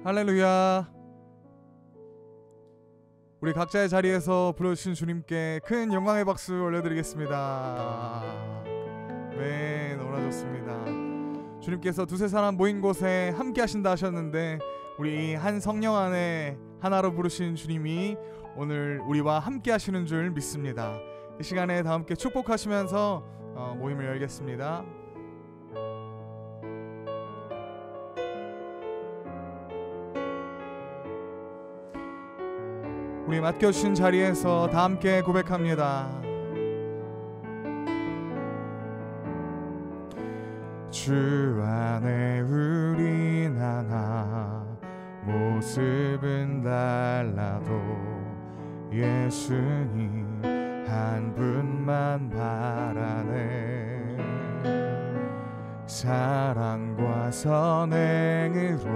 할렐루야. 우리 각자의 자리에서 부르신 주님께 큰 영광의 박수 올려드리겠습니다. 네, 너무나 좋습니다. 주님께서 두세 사람 모인 곳에 함께 하신다 하셨는데, 우리 한 성령 안에 하나로 부르신 주님이 오늘 우리와 함께 하시는 줄 믿습니다. 이 시간에 다 함께 축복하시면서 모임을 열겠습니다. 우리 맡겨주신 자리에서 다 함께 고백합니다. 주 안에 우린 하나, 모습은 달라도 예수님 한 분만 바라네. 사랑과 선행으로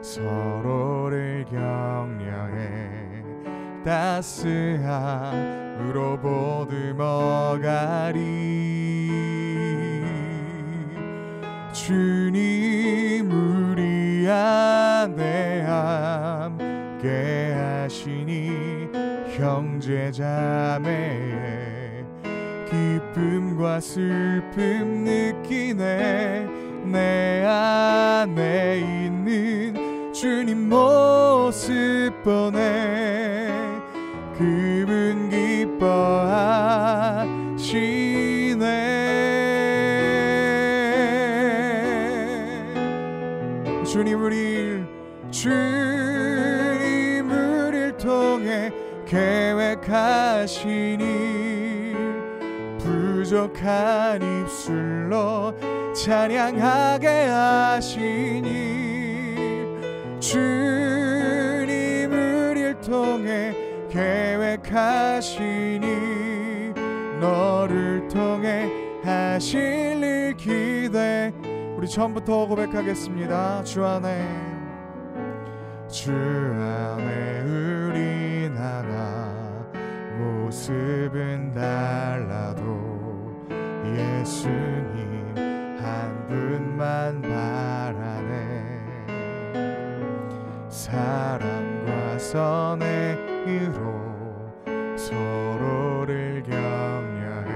서로를 격려해 따스함으로 보듬어가리. 주님 우리 안에 함께 하시니 형제자매의 기쁨과 슬픔 느끼네. 내 안에 있는 주님 모습 보네. 그분 기뻐하시네. 주님 우리를 통해 계획하신 일, 부족한 입술로 찬양하게 하시니. 주님 우리를 통해 계획하시니 너를 통해 하실 일 기대. 우리 처음부터 고백하겠습니다. 주 안에 우린 하나, 모습은 달라도 예수님 한 분만 바라네. 사랑과 선행으로 서로를 격려해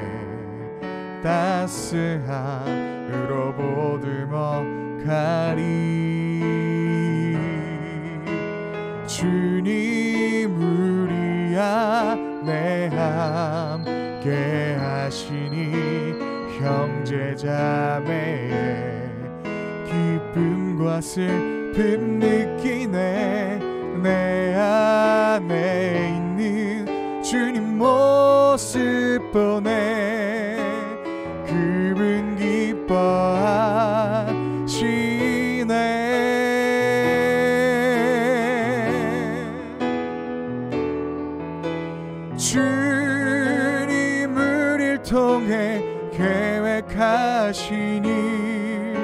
따스함으로 보듬어 가리. 주님 우리 안에 함께 하시니 형제자매의 기쁨과 슬픔 느끼네. 내 안에 있는 주님 모습 보네. 그분 기뻐하시네. 주님 우리를 통해 계획하신 일,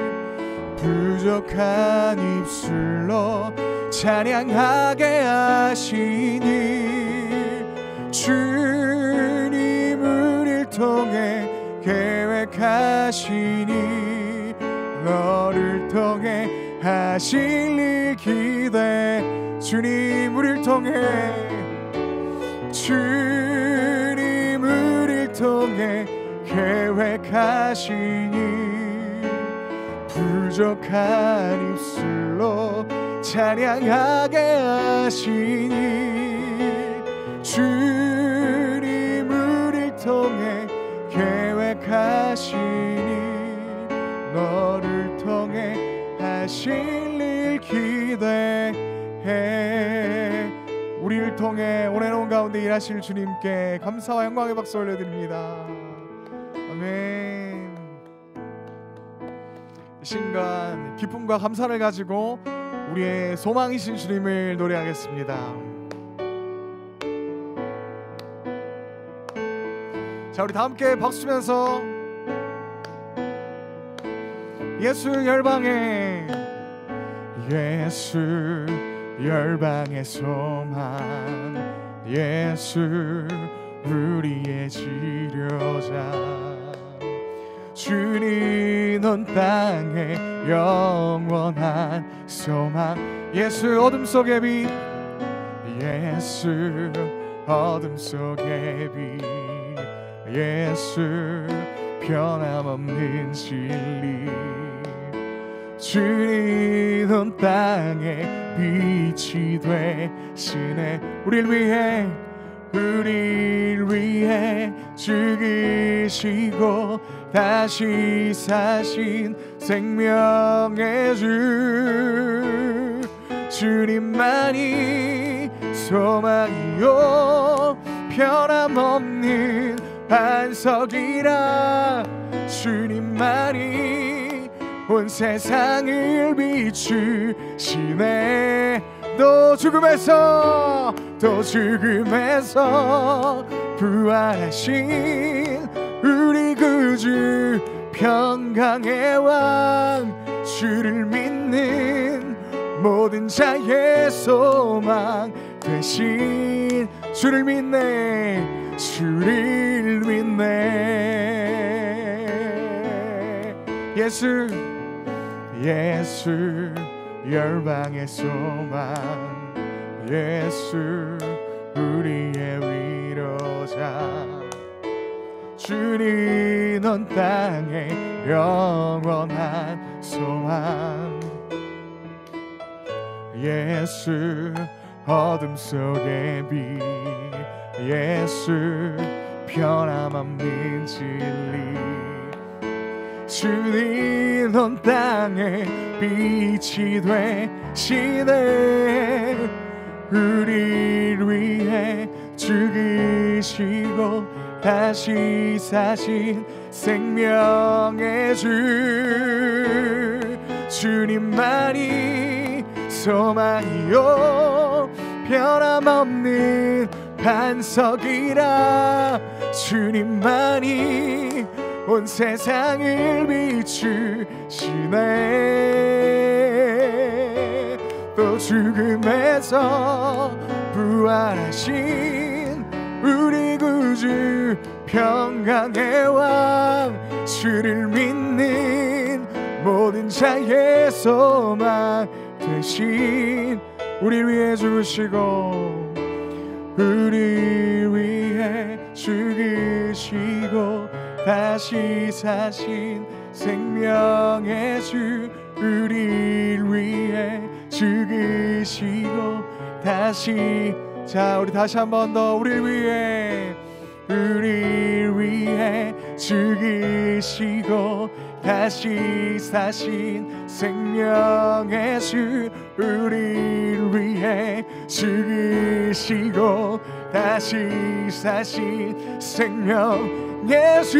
부족한 입술로 찬양하게 하시니. 주님 우리를 통해 계획하시니 너를 통해 하실 일 기대. 주님 우리를 통해 계획하시니 부족한 입술로 찬양하게 하시니. 주님 우리를 통해 계획하시니 너를 통해 하실 일 기대해. 우리를 통해 오래놓은 가운데 일하실 주님께 감사와 영광의 박수 올려드립니다. 아멘. 이 순간 기쁨과 감사를 가지고 우리의 소망이신 주님을 노래하겠습니다. 자, 우리 다 함께 박수 치면서 예수 열방의 소망, 예수 우리의 치료자. 주님 온 땅에 영원한 소망. 예수 어둠 속의 빛, 예수 어둠 속의 빛, 예수 변함없는 진리. 주님 온 땅에 빛이 되시네. 우릴 위해 죽으시고 다시 사신 생명의 주. 주님만이 소망이요 변함없는 반석이라. 주님만이 온 세상을 비추시네. 또 죽음에서 부활하신 우리 구주 평강의 왕. 주를 믿는 모든 자의 소망 되신. 주를 믿네, 주를 믿네. 예수 열방의 소망. 예수 우리의 위로자. 주님 온 땅에 영원한 소망. 예수 어둠 속의 빛, 예수 변함없는 진리. 주님 온 땅에 빛이 되시네. 우리를 위해 죽으시고 다시 사신 생명의 주. 주님만이 소망이요 변함없는 반석이라. 주님만이 온 세상을 비추시네. 또 죽음에서 부활하신 우리 구주 평강의 왕. 주를 믿는 모든 자의 소망 되신. 우리 위해 죽으시고 우리 위해 죽으시고 다시 사신 생명의 주. 우리를 위해 죽으시고 다시. 자, 우리 다시 한 번 더. 우리를 위해 죽으시고 다시 사신 생명의 주. 우리를 위해 죽으시고 다시 사신 생명의 주.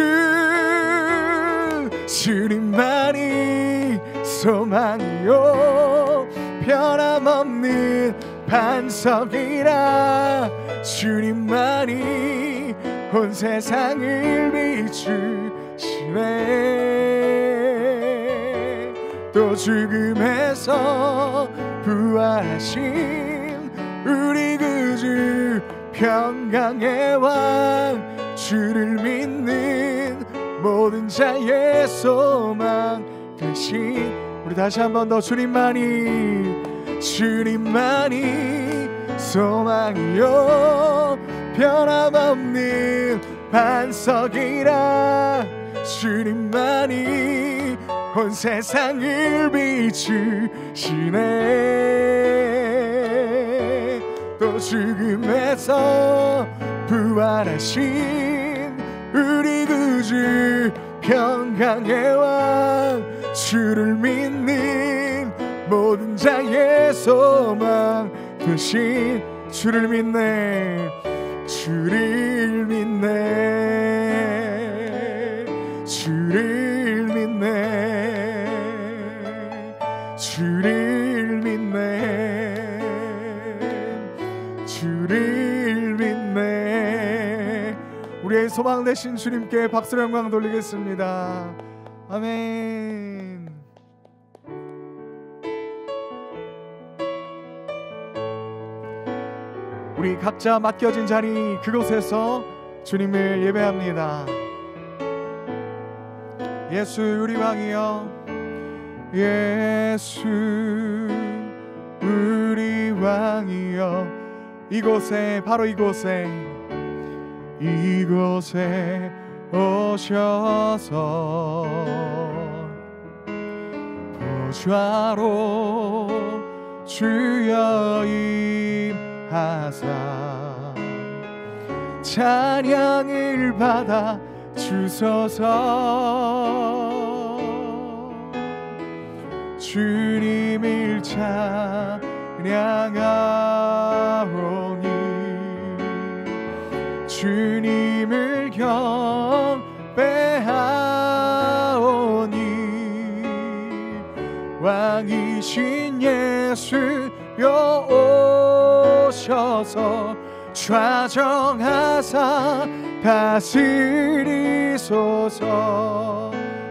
주님만이 소망이요 변함없는 반석이라. 주님만이 온 세상을 비추시네. 또 죽음에서 부활하신 우리 구주 평강의 왕. 주를 믿는 모든 자의 소망 되신. 우리 다시 한 번 더. 주님만이 소망이요 변함없는 반석이라. 주님만이 온 세상을 비추시네. 또 죽음에서 부활하신 우리 구주 평강의 왕. 주를 믿는 모든 자의 소망 되신. 주를 믿네, 주를 믿네, 주를 믿네, 주를 믿네, 주를 믿네. 우리의 소망 되신 주님께 박수로 영광 돌리겠습니다. 아멘. 우리 각자 맡겨진 자리 그곳에서 주님을 예배합니다. 예수 우리 왕이여, 예수 우리 왕이여, 이곳에 바로 이곳에 오셔서 보좌로 주여 임하사 찬양을 받아 주소서. 주님을 찬양하오니 주님을 경배하오니 왕이신 예수여 오셔서 좌정하사 다스리소서.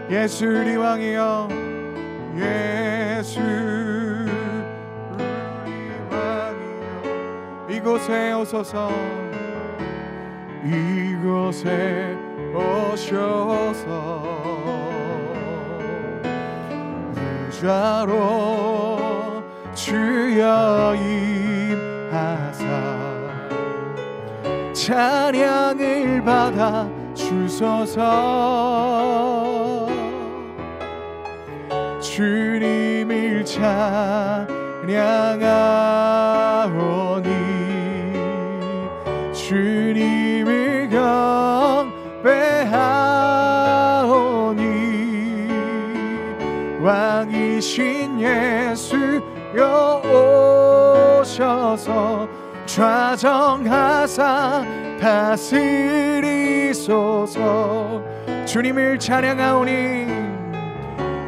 예수 우리 왕이여, 예수 우리 왕이여, 이곳에 오소서. 이곳에 오셔서 보좌로 주여 임하사 찬양을 받아 주소서. 주님을 찬양하오니 주님을 경배하오니 왕이신 예수여 오셔서 좌정하사 다스리소서. 주님을 찬양하오니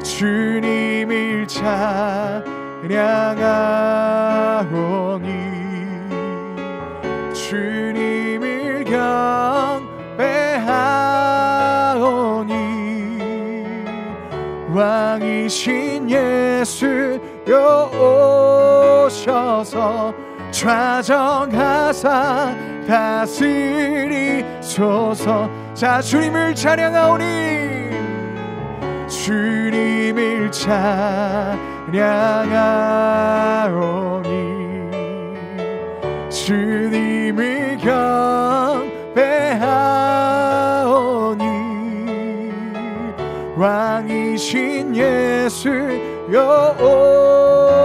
주님을 찬양하오니 주님을 경배하오니 왕이신 예수여 오셔서 좌정하사 다스리소서. 자, 주님을 찬양하오니 주님을 찬양하오니 주님을 경배하오니 왕이신 예수여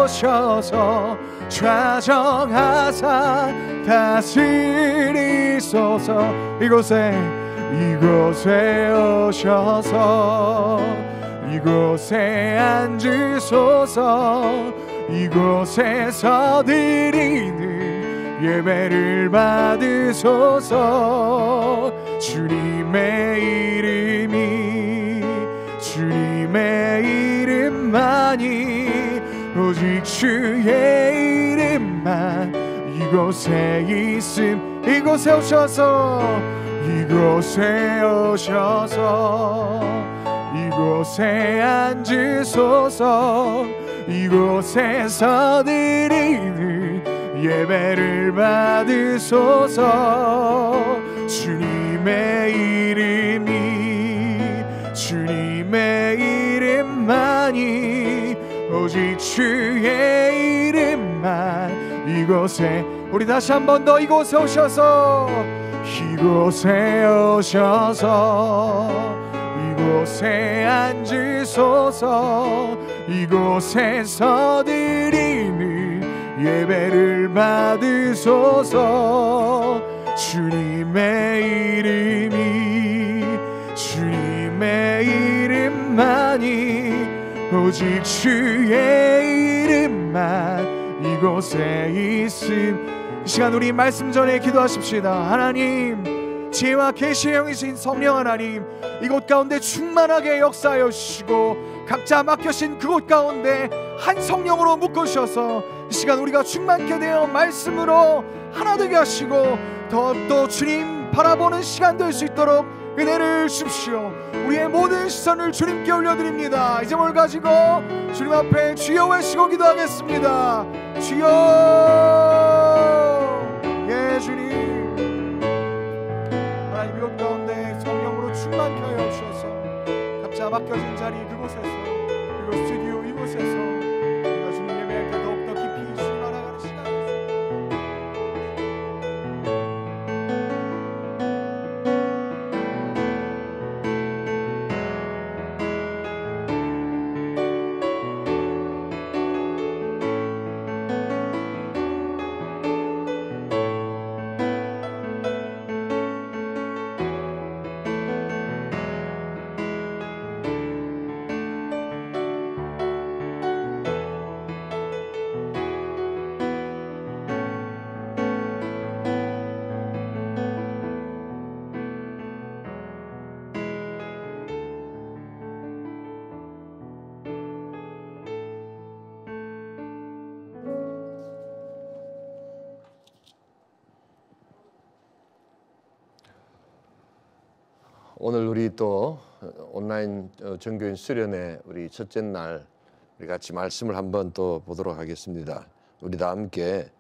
오셔서 좌정하사 다스리소서. 이곳에 오셔서 이곳에 앉으소서. 이곳에서 드리는 예배를 받으소서. 주님의 이름만이 오직 주의 이름만 이곳에 있음. 이곳에 오셔서 이곳에 앉으소서. 이곳에서 드리는 예배를 받으소서. 주님의 이름만이 오직 주의 이름만 이곳에. 우리 다시 한 번 더 이곳에 오셔서 이곳에 앉으소서. 이곳에서 드리는 예배를 받으소서. 주님의 이름만이 오직 주의 이름만 이곳에 있음. 이 시간 우리 말씀 전에 기도하십시다. 하나님, 지혜와 계시의 영이신 성령 하나님, 이곳 가운데 충만하게 역사하여 주시고 각자 맡겨신 그곳 가운데 한 성령으로 묶으셔서 이 시간 우리가 충만케 되어 말씀으로 하나 되게 하시고 더욱더 주님 바라보는 시간 될 수 있도록 은혜를 주십시오. 우리의 모든 시선을 주님께 올려드립니다. 이 점을 가지고 주님 앞에 주여 외치고 기도하겠습니다. 주여, 예 주님, 하나님 이곳 가운데 성령으로 충만케 하여 주셔서 각자 맡겨진 자리 그곳에서, 그리고 스튜디오 이곳에서 우리가 주님 예배할 때 더욱더 깊이 주님 알아가는 시간이 오늘 우리 또 온라인 전교인 수련회 우리 첫째 날 우리 같이 말씀을 한번 또 보도록 하겠습니다. 우리 다 함께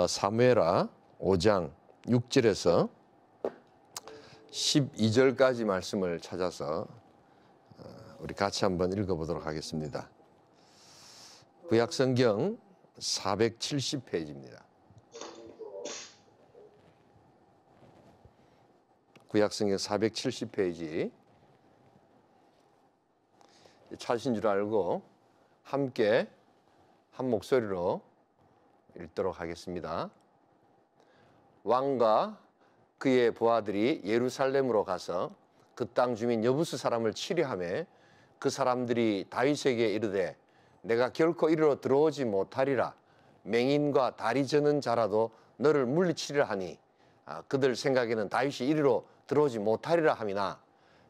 사무엘하 5장 6절에서 12절까지 말씀을 찾아서 우리 같이 한번 읽어보도록 하겠습니다. 구약성경 470페이지입니다. 구약성경 470페이지 찾으신 줄 알고 함께 한 목소리로 읽도록 하겠습니다. 왕과 그의 부하들이 예루살렘으로 가서 그 땅 주민 여부수 사람을 치려하며 그 사람들이 다윗에게 이르되 내가 결코 이리로 들어오지 못하리라. 맹인과 다리 저는 자라도 너를 물리치리라 하니 그들 생각에는 다윗이 이리로 들어오지 못하리라 함이나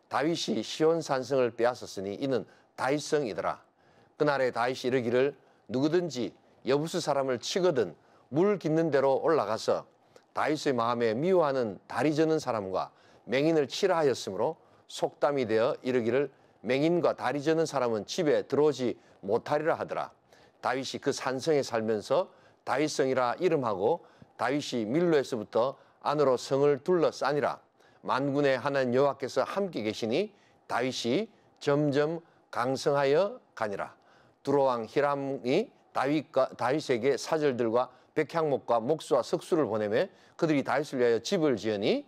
다윗이 시온 산성을 빼앗았으니 이는 다윗성이더라. 그날에 다윗이 이르기를 누구든지 여부수 사람을 치거든 물 깃는 대로 올라가서 다윗의 마음에 미워하는 다리 저는 사람과 맹인을 치라 하였으므로 속담이 되어 이르기를 맹인과 다리 저는 사람은 집에 들어오지 못하리라 하더라. 다윗이 그 산성에 살면서 다윗성이라 이름하고 다윗이 밀로에서부터 안으로 성을 둘러싸니라. 만군의 하나님 여호와께서 함께 계시니 다윗이 점점 강성하여 가니라. 두로왕 히람이 다윗에게 사절들과 백향목과 목수와 석수를 보내매 그들이 다윗을 위하여 집을 지으니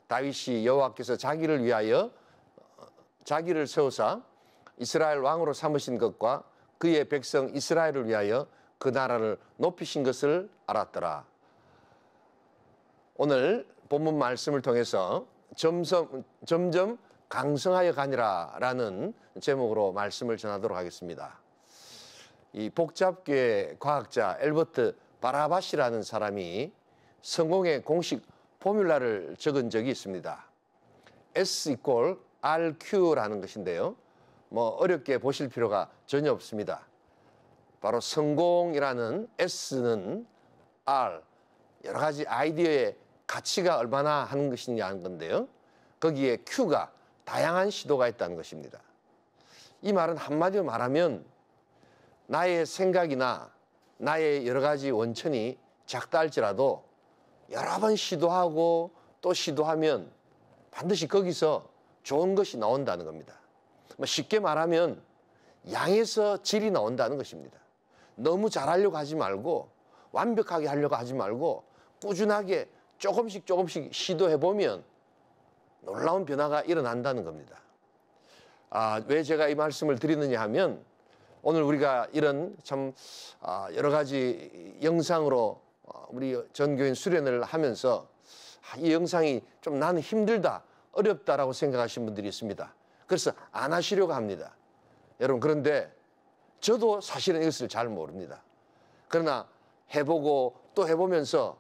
다윗이 여호와께서 자기를 위하여 자기를 세우사 이스라엘 왕으로 삼으신 것과 그의 백성 이스라엘을 위하여 그 나라를 높이신 것을 알았더라. 오늘 본문 말씀을 통해서 점점 강성하여 가니라라는 제목으로 말씀을 전하도록 하겠습니다. 이 복잡계 과학자 엘버트 바라바시라는 사람이 성공의 공식 포뮬라를 적은 적이 있습니다. S=RQ라는 것인데요. 뭐 어렵게 보실 필요가 전혀 없습니다. 바로 성공이라는 S는 R, 여러 가지 아이디어의 가치가 얼마나 하는 것이냐 하는 건데요. 거기에 Q가 다양한 시도가 있다는 것입니다. 이 말은 한마디로 말하면 나의 생각이나 나의 여러 가지 원천이 작다 할지라도 여러 번 시도하고 또 시도하면 반드시 거기서 좋은 것이 나온다는 겁니다. 쉽게 말하면 양에서 질이 나온다는 것입니다. 너무 잘하려고 하지 말고 완벽하게 하려고 하지 말고 꾸준하게 조금씩 시도해보면 놀라운 변화가 일어난다는 겁니다. 왜 제가 이 말씀을 드리느냐 하면 오늘 우리가 이런 참 여러 가지 영상으로 우리 전교인 수련을 하면서 이 영상이 좀 나는 힘들다, 어렵다라고 생각하시는 분들이 있습니다. 그래서 안 하시려고 합니다. 여러분, 그런데 저도 사실은 이것을 잘 모릅니다. 그러나 해보고 또 해보면서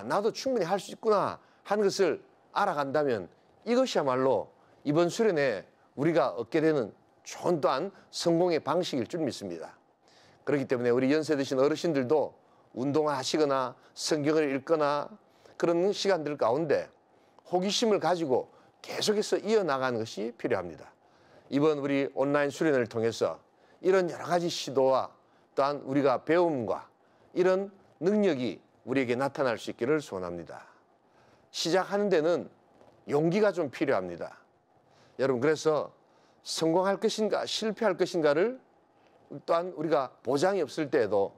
나도 충분히 할 수 있구나 하는 것을 알아간다면 이것이야말로 이번 수련에 우리가 얻게 되는 좋은 또한 성공의 방식일 줄 믿습니다. 그렇기 때문에 우리 연세 드신 어르신들도 운동을 하시거나 성경을 읽거나 그런 시간들 가운데 호기심을 가지고 계속해서 이어나가는 것이 필요합니다. 이번 우리 온라인 수련을 통해서 이런 여러 가지 시도와 또한 우리가 배움과 이런 능력이 우리에게 나타날 수 있기를 소원합니다. 시작하는 데는 용기가 좀 필요합니다. 여러분, 그래서 성공할 것인가 실패할 것인가를 또한 우리가 보장이 없을 때에도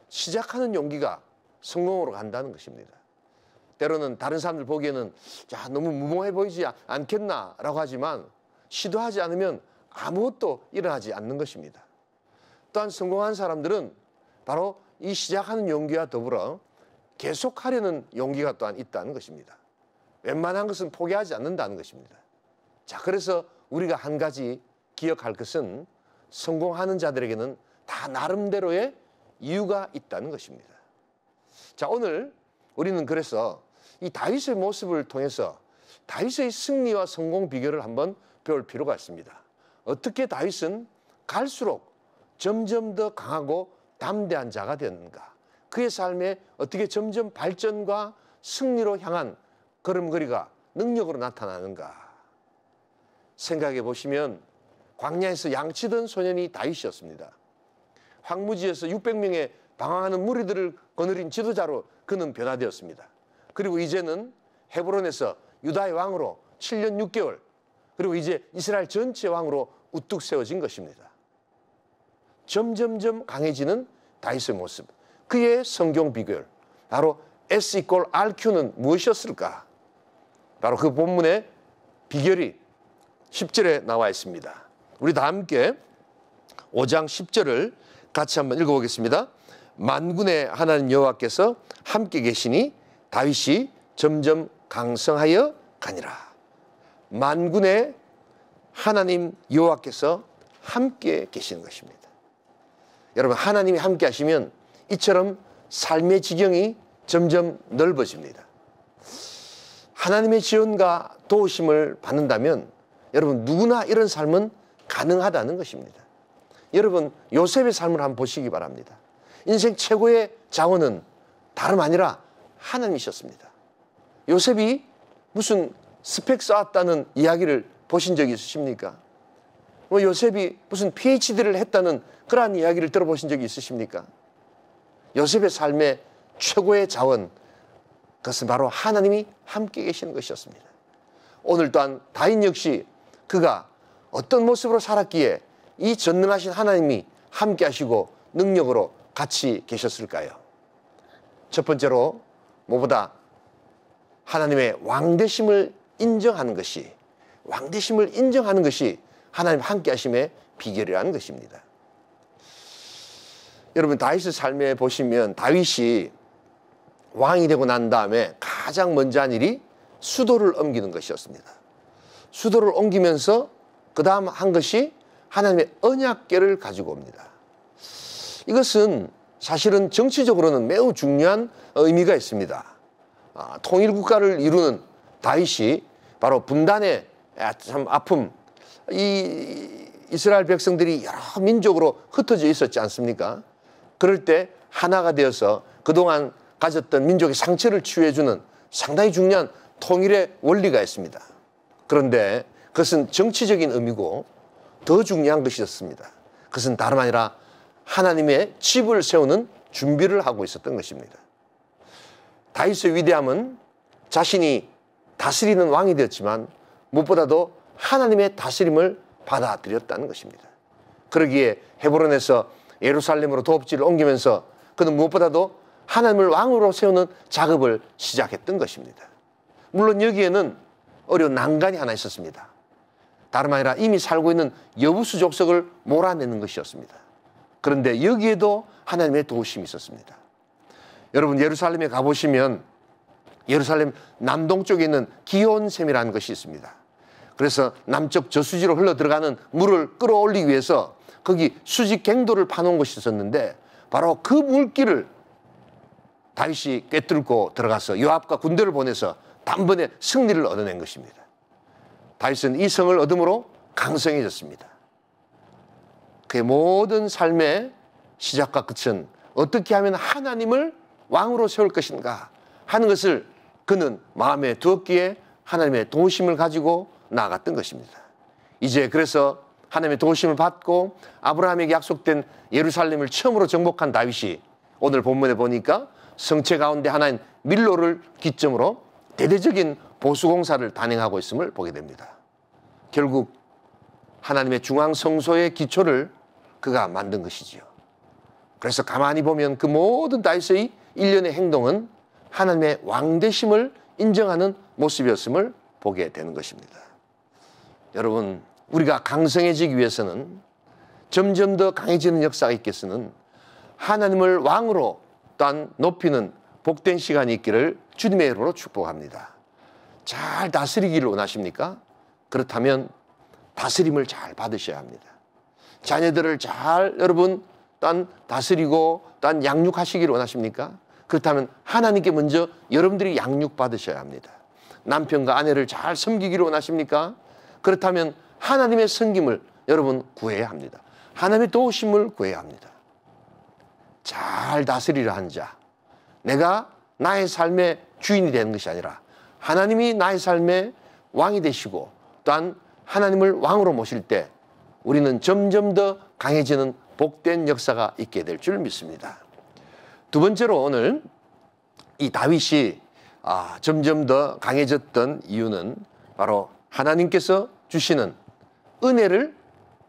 시작하는 용기가 성공으로 간다는 것입니다. 때로는 다른 사람들 보기에는 야, 너무 무모해 보이지 않겠나라고 하지만 시도하지 않으면 아무것도 일어나지 않는 것입니다. 또한 성공한 사람들은 바로 이 시작하는 용기와 더불어 계속하려는 용기가 또한 있다는 것입니다. 웬만한 것은 포기하지 않는다는 것입니다. 자, 그래서 우리가 한 가지 기억할 것은 성공하는 자들에게는 다 나름대로의 이유가 있다는 것입니다. 자, 오늘 우리는 그래서 이 다윗의 모습을 통해서 다윗의 승리와 성공 비결을 한번 배울 필요가 있습니다. 어떻게 다윗은 갈수록 점점 더 강하고 담대한 자가 되는가? 그의 삶에 어떻게 점점 발전과 승리로 향한 걸음걸이가 능력으로 나타나는가? 생각해 보시면 광야에서 양치던 소년이 다윗이었습니다. 황무지에서 600명의 방황하는 무리들을 거느린 지도자로 그는 변화되었습니다. 그리고 이제는 헤브론에서 유다의 왕으로 7년 6개월, 그리고 이제 이스라엘 전체 왕으로 우뚝 세워진 것입니다. 점점점 강해지는 다윗의 모습, 그의 성공 비결, 바로 S=RQ는 무엇이었을까? 바로 그 본문의 비결이 10절에 나와 있습니다. 우리 다 함께 5장 10절을 같이 한번 읽어보겠습니다. 만군의 하나님 여호와께서 함께 계시니 다윗이 점점 강성하여 가니라. 만군의 하나님 여호와께서 함께 계시는 것입니다. 여러분, 하나님이 함께 하시면 이처럼 삶의 지경이 점점 넓어집니다. 하나님의 지원과 도우심을 받는다면 여러분, 누구나 이런 삶은 가능하다는 것입니다. 여러분, 요셉의 삶을 한번 보시기 바랍니다. 인생 최고의 자원은 다름 아니라 하나님이셨습니다. 요셉이 무슨 스펙 쌓았다는 이야기를 보신 적이 있으십니까? 요셉이 무슨 PhD를 했다는 그러한 이야기를 들어보신 적이 있으십니까? 요셉의 삶의 최고의 자원, 그것은 바로 하나님이 함께 계시는 것이었습니다. 오늘 또한 다윗 역시 그가 어떤 모습으로 살았기에 이 전능하신 하나님이 함께 하시고 능력으로 같이 계셨을까요? 첫 번째로 무엇보다 하나님의 왕되심을 인정하는 것이, 왕되심을 인정하는 것이 하나님 함께 하심의 비결이라는 것입니다. 여러분, 다윗의 삶에 보시면 다윗이 왕이 되고 난 다음에 가장 먼저 한 일이 수도를 옮기는 것이었습니다. 수도를 옮기면서 그 다음 한 것이 하나님의 언약궤를 가지고 옵니다. 이것은 사실은 정치적으로는 매우 중요한 의미가 있습니다. 통일국가를 이루는 다윗이 바로 분단의 참 아픔, 이 이스라엘 백성들이 여러 민족으로 흩어져 있었지 않습니까? 그럴 때 하나가 되어서 그동안 가졌던 민족의 상처를 치유해주는 상당히 중요한 통일의 원리가 있습니다. 그런데 그것은 정치적인 의미고 더 중요한 것이었습니다. 그것은 다름 아니라 하나님의 집을 세우는 준비를 하고 있었던 것입니다. 다윗의 위대함은 자신이 다스리는 왕이 되었지만 무엇보다도 하나님의 다스림을 받아들였다는 것입니다. 그러기에 헤브론에서 예루살렘으로 도읍지를 옮기면서 그는 무엇보다도 하나님을 왕으로 세우는 작업을 시작했던 것입니다. 물론 여기에는 어려운 난관이 하나 있었습니다. 다름 아니라 이미 살고 있는 여부수 족속을 몰아내는 것이었습니다. 그런데 여기에도 하나님의 도우심이 있었습니다. 여러분, 예루살렘에 가보시면 예루살렘 남동쪽에 있는 기온샘이라는 것이 있습니다. 그래서 남쪽 저수지로 흘러 들어가는 물을 끌어올리기 위해서 거기 수직 갱도를 파놓은 것이 있었는데 바로 그 물길을 다윗이 꿰뚫고 들어가서 요압과 군대를 보내서 단번에 승리를 얻어낸 것입니다. 다윗은 이 성을 얻음으로 강성해졌습니다. 그의 모든 삶의 시작과 끝은 어떻게 하면 하나님을 왕으로 세울 것인가 하는 것을 그는 마음에 두었기에 하나님의 도우심을 가지고 나아갔던 것입니다. 이제 그래서 하나님의 도우심을 받고 아브라함에게 약속된 예루살렘을 처음으로 정복한 다윗이 오늘 본문에 보니까 성체 가운데 하나인 밀로를 기점으로 대대적인 보수공사를 단행하고 있음을 보게 됩니다. 결국 하나님의 중앙 성소의 기초를 그가 만든 것이지요. 그래서 가만히 보면 그 모든 다윗의 일련의 행동은 하나님의 왕되심을 인정하는 모습이었음을 보게 되는 것입니다. 여러분, 우리가 강성해지기 위해서는 점점 더 강해지는 역사가 있겠으는 하나님을 왕으로 또한 높이는 복된 시간이 있기를 주님의 이름으로 축복합니다. 잘 다스리기를 원하십니까? 그렇다면 다스림을 잘 받으셔야 합니다. 자녀들을 잘 여러분 또한 다스리고 또한 양육하시기를 원하십니까? 그렇다면 하나님께 먼저 여러분들이 양육받으셔야 합니다. 남편과 아내를 잘 섬기기를 원하십니까? 그렇다면 하나님의 섬김을 여러분 구해야 합니다. 하나님의 도우심을 구해야 합니다. 잘 다스리려 한 자, 내가 나의 삶의 주인이 되는 것이 아니라 하나님이 나의 삶의 왕이 되시고 또한 하나님을 왕으로 모실 때 우리는 점점 더 강해지는 복된 역사가 있게 될 줄 믿습니다. 두 번째로 오늘 이 다윗이 점점 더 강해졌던 이유는 바로 하나님께서 주시는 은혜를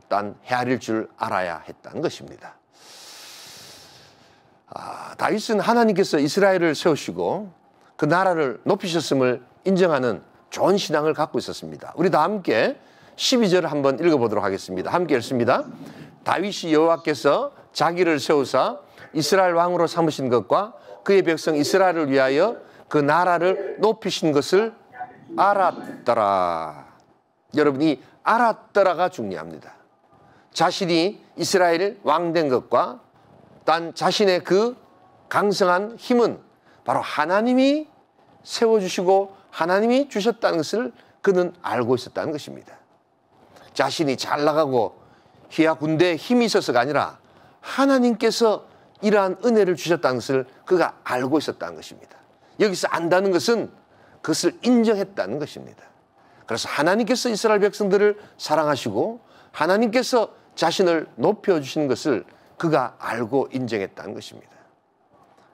단 헤아릴 줄 알아야 했다는 것입니다. 다윗은 하나님께서 이스라엘을 세우시고 그 나라를 높이셨음을 인정하는 좋은 신앙을 갖고 있었습니다. 우리 다 함께 12절을 한번 읽어보도록 하겠습니다. 함께 읽습니다. 다윗이 여호와께서 자기를 세우사 이스라엘 왕으로 삼으신 것과 그의 백성 이스라엘을 위하여 그 나라를 높이신 것을 알았더라. 여러분이 알았더라가 중요합니다. 자신이 이스라엘 왕된 것과 단 자신의 그 강성한 힘은 바로 하나님이 세워주시고 하나님이 주셨다는 것을 그는 알고 있었다는 것입니다. 자신이 잘 나가고 희야 군대에 힘이 있어서가 아니라 하나님께서 이러한 은혜를 주셨다는 것을 그가 알고 있었다는 것입니다. 여기서 안다는 것은 그것을 인정했다는 것입니다. 그래서 하나님께서 이스라엘 백성들을 사랑하시고 하나님께서 자신을 높여주시는 것을 그가 알고 인정했다는 것입니다.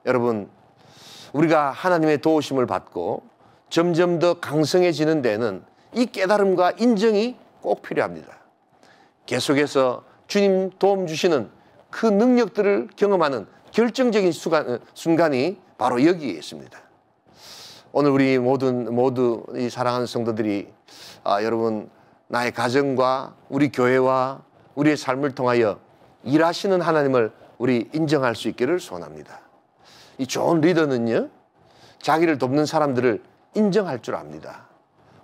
여러분, 우리가 하나님의 도우심을 받고 점점 더 강성해지는 데는 이 깨달음과 인정이 꼭 필요합니다. 계속해서 주님 도움 주시는 그 능력들을 경험하는 결정적인 순간이 바로 여기에 있습니다. 오늘 우리 모두 이 사랑하는 성도들이 여러분 나의 가정과 우리 교회와 우리의 삶을 통하여 일하시는 하나님을 우리 인정할 수 있기를 소원합니다. 이 좋은 리더는요, 자기를 돕는 사람들을 인정할 줄 압니다.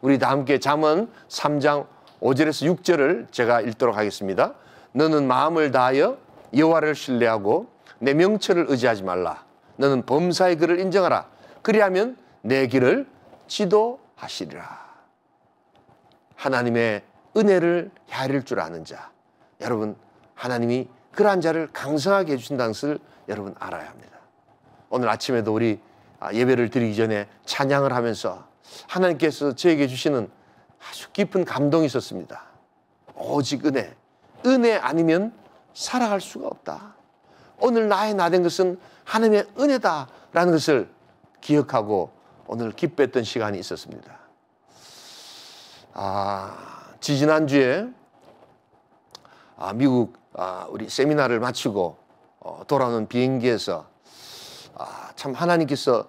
우리 다 함께 잠언 3장 5절에서 6절을 제가 읽도록 하겠습니다. 너는 마음을 다하여 여호와를 신뢰하고 내 명철을 의지하지 말라. 너는 범사의 그를 인정하라. 그리하면 내 길을 지도하시리라. 하나님의 은혜를 헤아릴 줄 아는 자, 여러분 하나님이 그러한 자를 강성하게 해주신다는 것을 여러분 알아야 합니다. 오늘 아침에도 우리 예배를 드리기 전에 찬양을 하면서 하나님께서 저에게 주시는 아주 깊은 감동이 있었습니다. 오직 은혜 아니면 살아갈 수가 없다. 오늘 나의 나 된 것은 하나님의 은혜다라는 것을 기억하고 오늘 기뻐했던 시간이 있었습니다. 지지난주에 미국 우리 세미나를 마치고 돌아오는 비행기에서 참 하나님께서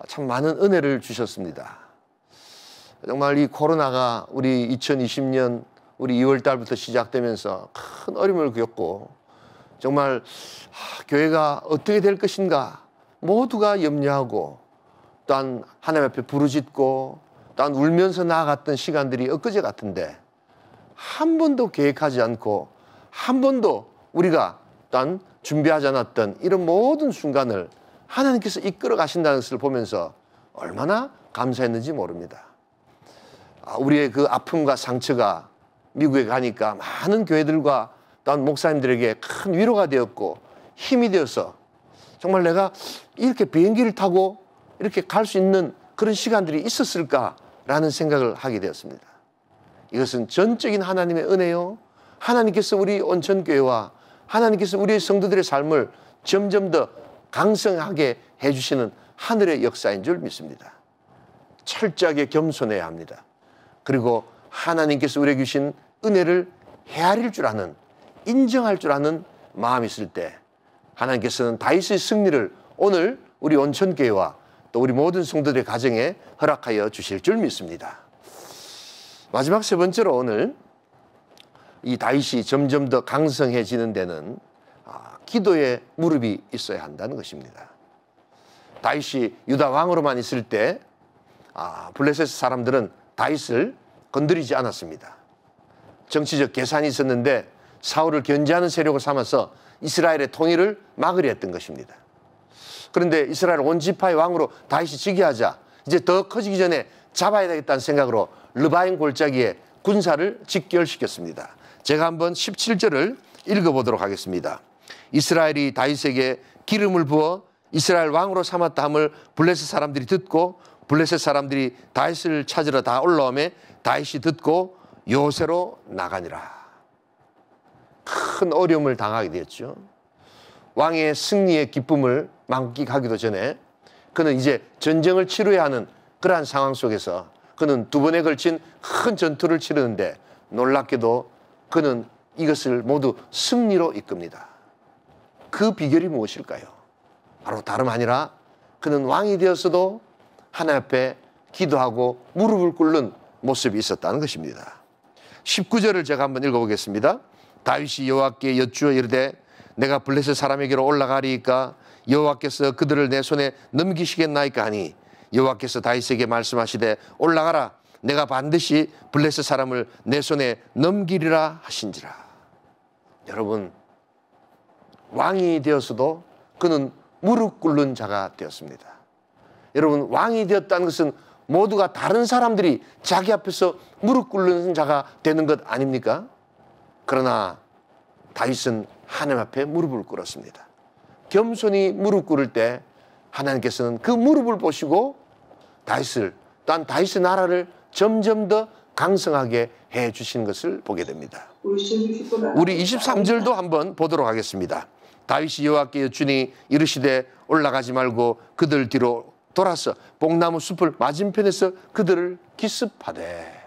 참 많은 은혜를 주셨습니다. 정말 이 코로나가 우리 2020년 우리 2월 달부터 시작되면서 큰 어려움을 겪고 정말 교회가 어떻게 될 것인가 모두가 염려하고 또한 하나님 앞에 부르짖고 또한 울면서 나아갔던 시간들이 엊그제 같은데 한 번도 계획하지 않고 한 번도 우리가 또한 준비하지 않았던 이런 모든 순간을 하나님께서 이끌어 가신다는 것을 보면서 얼마나 감사했는지 모릅니다. 우리의 그 아픔과 상처가 미국에 가니까 많은 교회들과 또한 목사님들에게 큰 위로가 되었고 힘이 되어서 정말 내가 이렇게 비행기를 타고 이렇게 갈 수 있는 그런 시간들이 있었을까라는 생각을 하게 되었습니다. 이것은 전적인 하나님의 은혜요. 하나님께서 우리 온천교회와 하나님께서 우리의 성도들의 삶을 점점 더 강성하게 해주시는 하늘의 역사인 줄 믿습니다. 철저하게 겸손해야 합니다. 그리고 하나님께서 우리에게 주신 은혜를 헤아릴 줄 아는, 인정할 줄 아는 마음이 있을 때 하나님께서는 다윗의 승리를 오늘 우리 온천교회와 또 우리 모든 성도들의 가정에 허락하여 주실 줄 믿습니다. 마지막 세 번째로 오늘 이 다윗이 점점 더 강성해지는 데는 기도의 무릎이 있어야 한다는 것입니다. 다윗이 유다 왕으로만 있을 때 블레셋 사람들은 다윗을 건드리지 않았습니다. 정치적 계산이 있었는데 사울을 견제하는 세력을 삼아서 이스라엘의 통일을 막으려 했던 것입니다. 그런데 이스라엘 온 지파의 왕으로 다윗이 즉위하자 이제 더 커지기 전에 잡아야 되겠다는 생각으로 르바임 골짜기에 군사를 직결시켰습니다. 제가 한번 17절을 읽어보도록 하겠습니다. 이스라엘이 다윗에게 기름을 부어 이스라엘 왕으로 삼았다 함을 블레셋 사람들이 듣고 블레셋 사람들이 다윗을 찾으러 다 올라오매 다윗이 듣고 요새로 나가니라. 큰 어려움을 당하게 되었죠. 왕의 승리의 기쁨을 만끽하기도 전에 그는 이제 전쟁을 치러야 하는 그러한 상황 속에서 그는 두 번에 걸친 큰 전투를 치르는데 놀랍게도 그는 이것을 모두 승리로 이끕니다. 그 비결이 무엇일까요? 바로 다름 아니라 그는 왕이 되었어도 하나님 앞에 기도하고 무릎을 꿇는 모습이 있었다는 것입니다. 19절을 제가 한번 읽어보겠습니다. 다윗이 여호와께 여쭈어 이르되 내가 블레셋 사람에게로 올라가리이까 여호와께서 그들을 내 손에 넘기시겠나이까 하니 여호와께서 다윗에게 말씀하시되 올라가라 내가 반드시 블레셋 사람을 내 손에 넘기리라 하신지라. 여러분, 왕이 되었어도 그는 무릎 꿇는 자가 되었습니다. 여러분, 왕이 되었다는 것은 모두가 다른 사람들이 자기 앞에서 무릎 꿇는 자가 되는 것 아닙니까? 그러나 다윗은 하나님 앞에 무릎을 꿇었습니다. 겸손히 무릎 꿇을 때 하나님께서는 그 무릎을 보시고 다윗을, 또한 다윗의 나라를 점점 더 강성하게 해 주시는 것을 보게 됩니다. 우리 23절도 한번 보도록 하겠습니다. 다윗이 여호와께 여쭈니 이르시되 올라가지 말고 그들 뒤로 돌아서 뽕나무 숲을 맞은편에서 그들을 기습하되.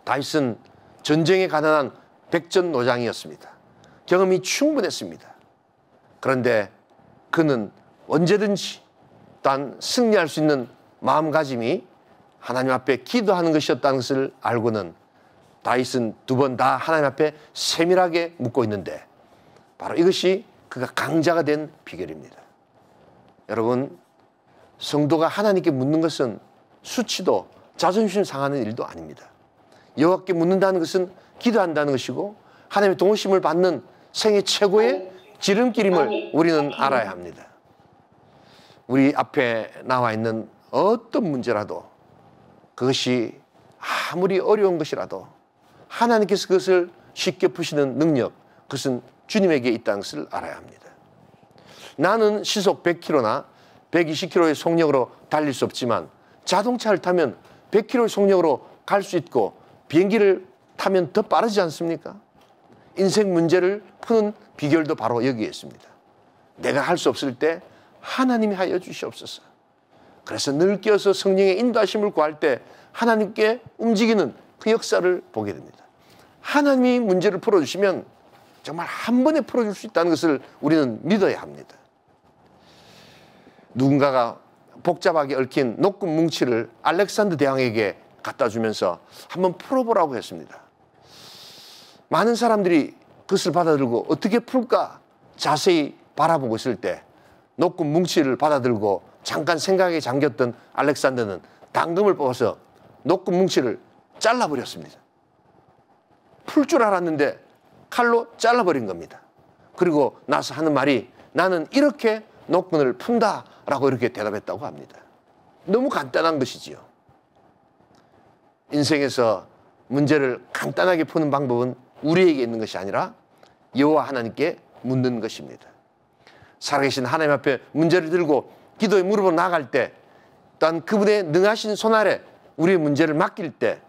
다윗은 전쟁에 가난한 백전노장이었습니다. 경험이 충분했습니다. 그런데 그는 언제든지 또한 승리할 수 있는 마음가짐이 하나님 앞에 기도하는 것이었다는 것을 알고는 다윗은 두 번 다 하나님 앞에 세밀하게 묻고 있는데 바로 이것이 그가 강자가 된 비결입니다. 여러분, 성도가 하나님께 묻는 것은 수치도 자존심 상하는 일도 아닙니다. 여호와께 묻는다는 것은 기도한다는 것이고 하나님의 동심을 받는 생애 최고의 지름길임을 우리는 알아야 합니다. 우리 앞에 나와 있는 어떤 문제라도 그것이 아무리 어려운 것이라도 하나님께서 그것을 쉽게 푸시는 능력, 그것은 주님에게 있다는 것을 알아야 합니다. 나는 시속 100km나 120km의 속력으로 달릴 수 없지만 자동차를 타면 100km의 속력으로 갈 수 있고 비행기를 타면 더 빠르지 않습니까? 인생 문제를 푸는 비결도 바로 여기에 있습니다. 내가 할 수 없을 때 하나님이 하여 주시옵소서. 그래서 늘 깨어서 성령의 인도하심을 구할 때 하나님께 움직이는 그 역사를 보게 됩니다. 하나님이 문제를 풀어주시면 정말 한 번에 풀어줄 수 있다는 것을 우리는 믿어야 합니다. 누군가가 복잡하게 얽힌 녹금 뭉치를 알렉산더 대왕에게 갖다 주면서 한번 풀어보라고 했습니다. 많은 사람들이 그것을 받아들고 어떻게 풀까 자세히 바라보고 있을 때 녹금 뭉치를 받아들고 잠깐 생각에 잠겼던 알렉산더는 당금을 뽑아서 녹금 뭉치를 잘라버렸습니다. 풀 줄 알았는데 칼로 잘라버린 겁니다. 그리고 나서 하는 말이 나는 이렇게 녹금을 푼다라고 이렇게 대답했다고 합니다. 너무 간단한 것이지요. 인생에서 문제를 간단하게 푸는 방법은 우리에게 있는 것이 아니라 여호와 하나님께 묻는 것입니다. 살아계신 하나님 앞에 문제를 들고 기도의 무릎으로 나아갈 때 또한 그분의 능하신 손 아래 우리의 문제를 맡길 때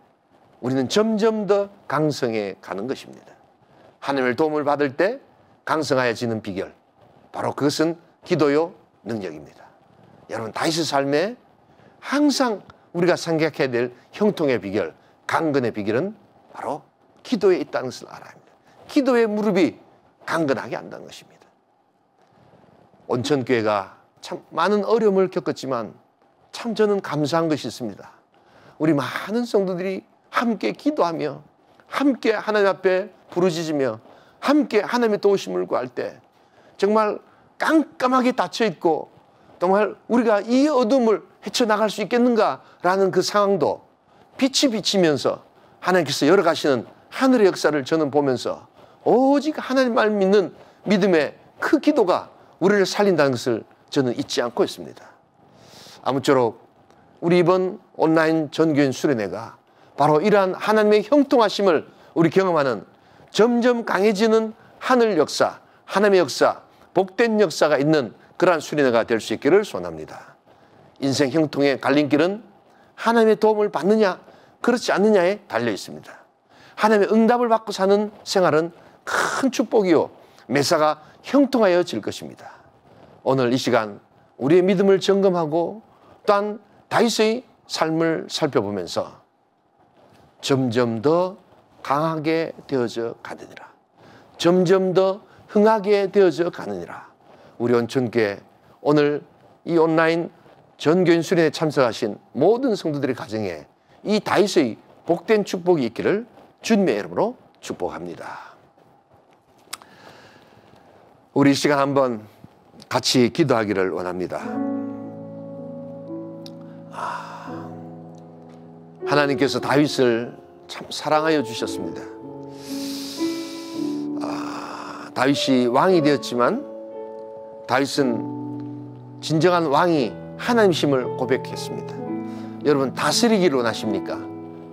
우리는 점점 더 강성해 가는 것입니다. 하나님의 도움을 받을 때 강성하여지는 비결, 바로 그것은 기도요 능력입니다. 여러분, 다윗의 삶에 항상 우리가 생각해야 될 형통의 비결, 강건의 비결은 바로 기도에 있다는 것을 알아야 합니다. 기도의 무릎이 강건하게 한다는 것입니다. 온천교회가 참 많은 어려움을 겪었지만 참 저는 감사한 것이 있습니다. 우리 많은 성도들이 함께 기도하며 함께 하나님 앞에 부르짖으며 함께 하나님의 도우심을 구할 때 정말 깜깜하게 닫혀있고 정말 우리가 이 어둠을 헤쳐나갈 수 있겠는가라는 그 상황도 빛이 비치면서 하나님께서 열어가시는 하늘의 역사를 저는 보면서 오직 하나님만 믿는 믿음의 그 기도가 우리를 살린다는 것을 저는 잊지 않고 있습니다. 아무쪼록 우리 이번 온라인 전교인 수련회가 바로 이러한 하나님의 형통하심을 우리 경험하는 점점 강해지는 하늘 역사, 하나님의 역사, 복된 역사가 있는 그러한 수련회가 될 수 있기를 소원합니다. 인생 형통의 갈림길은 하나님의 도움을 받느냐 그렇지 않느냐에 달려 있습니다. 하나님의 응답을 받고 사는 생활은 큰 축복이요 매사가 형통하여질 것입니다. 오늘 이 시간 우리의 믿음을 점검하고 또한 다윗의 삶을 살펴보면서 점점 더 강하게 되어져 가느니라. 점점 더 흥하게 되어져 가느니라. 우리 온천교회 오늘 이 온라인 전교인 수련회에 참석하신 모든 성도들의 가정에 이 다윗의 복된 축복이 있기를 주님의 이름으로 축복합니다. 우리 이 시간 한번 같이 기도하기를 원합니다. 하나님께서 다윗을 참 사랑하여 주셨습니다. 다윗이 왕이 되었지만 다윗은 진정한 왕이 하나님심을 고백했습니다. 여러분 다스리기를 원하십니까?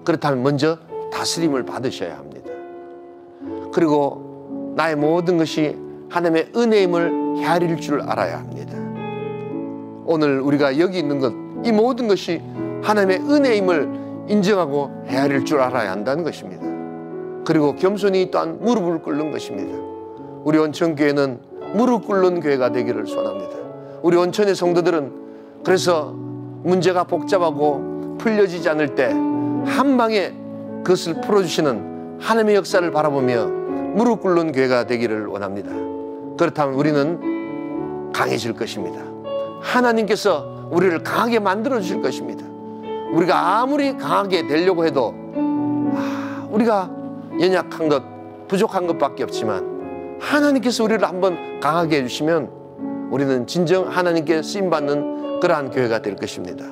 그렇다면 먼저 다스림을 받으셔야 합니다. 그리고 나의 모든 것이 하나님의 은혜임을 헤아릴 줄 알아야 합니다. 오늘 우리가 여기 있는 것, 이 모든 것이 하나님의 은혜임을 인정하고 헤아릴 줄 알아야 한다는 것입니다. 그리고 겸손히 또한 무릎을 꿇는 것입니다. 우리 온천교회는 무릎 꿇는 교회가 되기를 소원합니다. 우리 온천의 성도들은 그래서 문제가 복잡하고 풀려지지 않을 때 한 방에 그것을 풀어주시는 하나님의 역사를 바라보며 무릎 꿇는 교회가 되기를 원합니다. 그렇다면 우리는 강해질 것입니다. 하나님께서 우리를 강하게 만들어 주실 것입니다. 우리가 아무리 강하게 되려고 해도 우리가 연약한 것, 부족한 것밖에 없지만 하나님께서 우리를 한번 강하게 해주시면 우리는 진정 하나님께 쓰임받는 그러한 교회가 될 것입니다.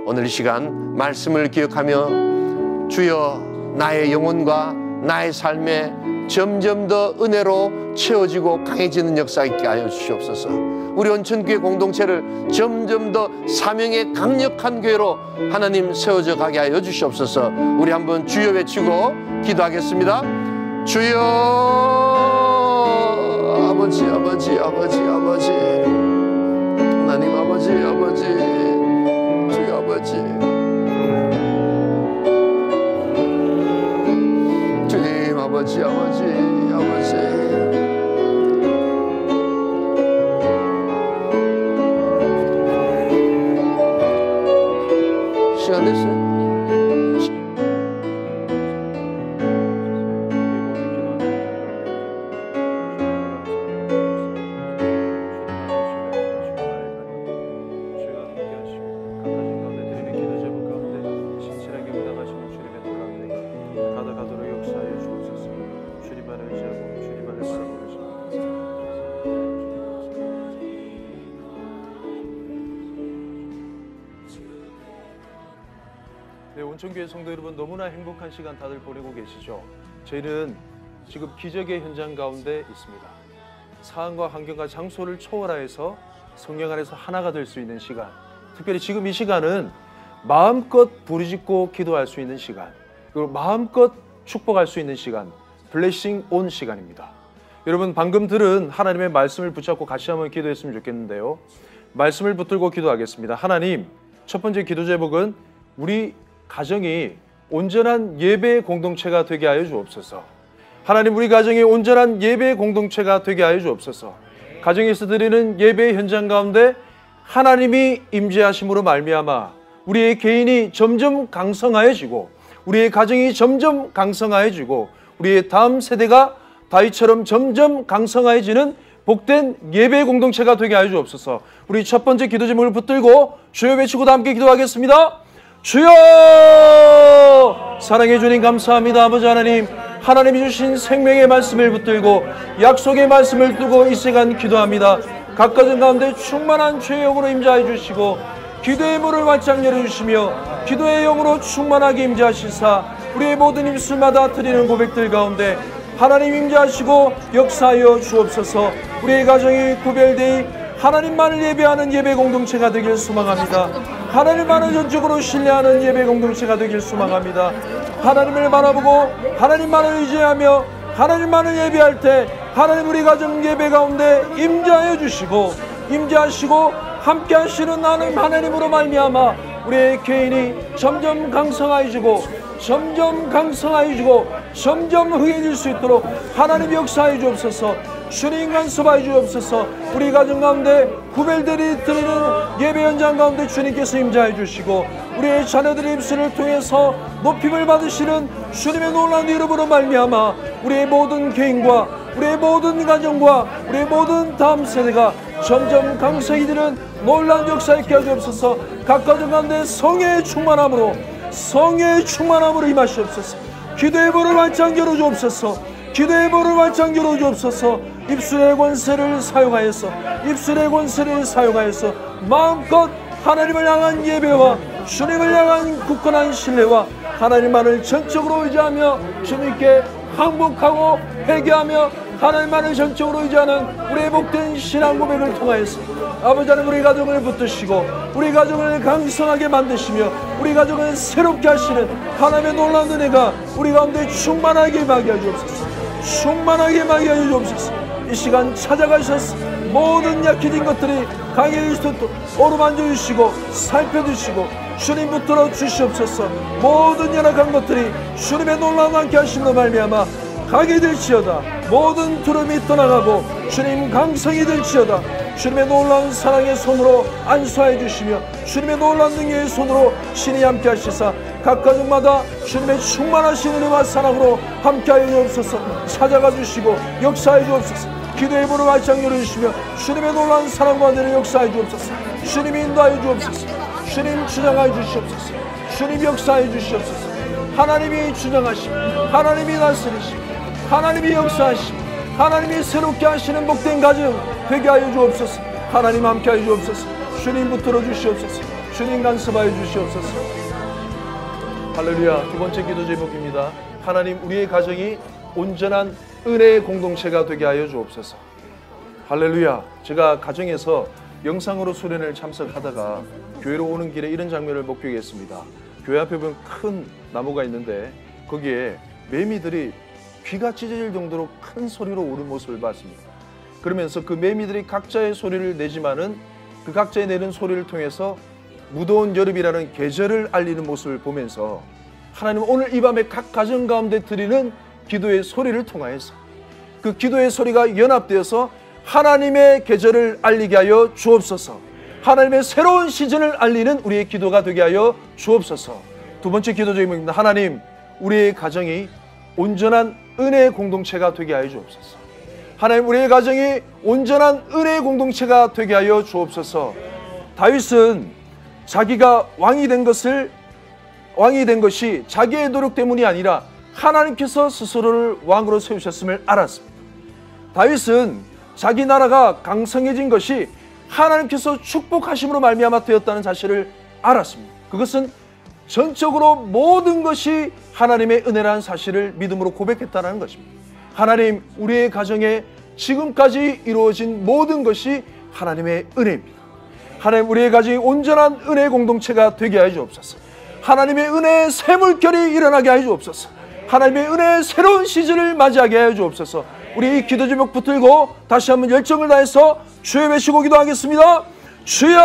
오늘 이 시간 말씀을 기억하며 주여 나의 영혼과 나의 삶에 점점 더 은혜로 채워지고 강해지는 역사 있게 하여 주시옵소서. 우리 온천교회 공동체를 점점 더 사명의 강력한 교회로 하나님 세워져 가게 하여 주시옵소서. 우리 한번 주여 외치고 기도하겠습니다. 주여 아버지 아버지 아버지 아버지 하나님 아버지 아버지 주여 아버지 주님 아버지 아버지 아버지 시간 됐어요? 네, 온천교회 성도 여러분 너무나 행복한 시간 다들 보내고 계시죠? 저희는 지금 기적의 현장 가운데 있습니다. 상황과 환경과 장소를 초월하여서 성령 안에서 하나가 될 수 있는 시간, 특별히 지금 이 시간은 마음껏 부르짖고 기도할 수 있는 시간, 그리고 마음껏 축복할 수 있는 시간, 블레싱 온 시간입니다. 여러분 방금 들은 하나님의 말씀을 붙잡고 같이 한번 기도했으면 좋겠는데요. 말씀을 붙들고 기도하겠습니다. 하나님, 첫 번째 기도 제목은 우리 가정이 온전한 예배의 공동체가 되게 하여 주옵소서. 하나님, 우리 가정이 온전한 예배의 공동체가 되게 하여 주옵소서. 가정에서 드리는 예배의 현장 가운데 하나님이 임재하심으로 말미암아 우리의 개인이 점점 강성하여지고 우리의 가정이 점점 강성하여지고 우리의 다음 세대가 다윗처럼 점점 강성해지는 복된 예배 공동체가 되게 하여 주옵소서. 우리 첫 번째 기도 제목을 붙들고 주여 외치고 다 함께 기도하겠습니다. 주여! 사랑해 주님 감사합니다. 아버지 하나님, 하나님이 주신 생명의 말씀을 붙들고 약속의 말씀을 두고 이 시간 기도합니다. 각 가정 가운데 충만한 주의 영으로 임재하여 주시고 기도의 문을 활짝 열어주시며 기도의 영으로 충만하게 임재하시사 우리의 모든 입술마다 드리는 고백들 가운데 하나님 임재하시고 역사하여 주옵소서. 우리의 가정이 구별되이 하나님만을 예배하는 예배 공동체가 되길 소망합니다. 하나님만을 전적으로 신뢰하는 예배 공동체가 되길 소망합니다. 하나님을 바라보고 하나님만을 의지하며 하나님만을 예배할 때 하나님 우리 가정 예배 가운데 임재하여 주시고 임재하시고 함께 하시는 하나님으로 말미암아 우리의 개인이 점점 강성해지고 점점 강성해지고 점점 흥해질 수 있도록 하나님 역사해 주옵소서. 주님 간섭하여 주옵소서. 우리 가정 가운데 구별들이 드리는 예배 현장 가운데 주님께서 임재하여 주시고 우리의 자녀들의 입술을 통해서 높임을 받으시는 주님의 놀라운 이름으로 말미암아 우리의 모든 개인과 우리의 모든 가정과 우리의 모든 다음 세대가 점점 강성이 되는 놀라운 역사 있게 하여 주옵소서. 각 가정 가운데 성령의 충만함으로 임하시옵소서. 기도의 문을 활짝 열어 주옵소서. 기도의 문을 활짝 열어 주옵소서. 입술의 권세를 사용하여서 마음껏 하나님을 향한 예배와 주님을 향한 굳건한 신뢰와 하나님만을 전적으로 의지하며 주님께 항복하고 회개하며 하나님만을 전적으로 의지하는 우리의 복된 신앙 고백을 통하여서 아버지 하나님 우리 가정을 붙드시고 우리 가정을 강성하게 만드시며 우리 가정을 새롭게 하시는 하나님의 놀라운 은혜가 우리 가운데 충만하게 임하게 하여 주옵소서. 이 시간 찾아가셔서 모든 약해진 것들이 강해질 수 있도록 어루만져 주시고 살펴주시고 주님 붙들어 주시옵소서. 모든 연약한 것들이 주님의 놀라운 함께 하심으로 말미암아 가게 될지어다. 모든 두려움이 떠나가고 주님 강성이 될지어다. 주님의 놀라운 사랑의 손으로 안수하여 주시며 주님의 놀라운 능력의 손으로 신이 함께 하시사 각 가정마다 주님의 충만하신 은혜와 사랑으로 함께하여 주옵소서. 찾아가 주시고 역사하여 주옵소서. 기도의 문을 활짝 열어주시며 주님의 놀라운 사랑과 은혜를 역사하여 주옵소서. 주님 인도하여 주옵소서. 주님 주장하여 주시옵소서. 주님 역사하여 주시옵소서. 하나님이 주장하시고 하나님이 다스리시고 하나님이 역사하시고 하나님이 새롭게 하시는 복된 가정 되게 하여 주옵소서. 하나님 함께 하여 주옵소서. 주님 붙들어 주시옵소서. 주님 간섭하여 주시옵소서. 할렐루야. 두 번째 기도 제목입니다. 하나님 우리의 가정이 온전한 은혜의 공동체가 되게 하여 주옵소서. 할렐루야. 제가 가정에서 영상으로 수련회를 참석하다가 교회로 오는 길에 이런 장면을 목격했습니다. 교회 앞에 보면 큰 나무가 있는데 거기에 매미들이 귀가 찢어질 정도로 큰 소리로 우는 모습을 봤습니다. 그러면서 그 매미들이 각자의 소리를 내지만은 그 각자의 내는 소리를 통해서 무더운 여름이라는 계절을 알리는 모습을 보면서 하나님 오늘 이 밤에 각 가정 가운데 드리는 기도의 소리를 통하여서 그 기도의 소리가 연합되어서 하나님의 계절을 알리게 하여 주옵소서. 하나님의 새로운 시즌을 알리는 우리의 기도가 되게 하여 주옵소서. 두 번째 기도 제목입니다. 하나님 우리의 가정이 온전한 은혜의 공동체가 되게 하여 주옵소서. 하나님 우리의 가정이 온전한 은혜의 공동체가 되게 하여 주옵소서. 다윗은 자기가 왕이 된 것이 자기의 노력 때문이 아니라 하나님께서 스스로를 왕으로 세우셨음을 알았습니다. 다윗은 자기 나라가 강성해진 것이 하나님께서 축복하심으로 말미암아 되었다는 사실을 알았습니다. 그것은 전적으로 모든 것이 하나님의 은혜라는 사실을 믿음으로 고백했다는 것입니다. 하나님 우리의 가정에 지금까지 이루어진 모든 것이 하나님의 은혜입니다. 하나님 우리의 가정이 온전한 은혜의 공동체가 되게 하여 주옵소서. 하나님의 은혜의 새 물결이 일어나게 하여 주옵소서. 하나님의 은혜의 새로운 시즌을 맞이하게 하여 주옵소서. 우리 이 기도 제목 붙들고 다시 한번 열정을 다해서 주여 외치고 기도하겠습니다. 주여!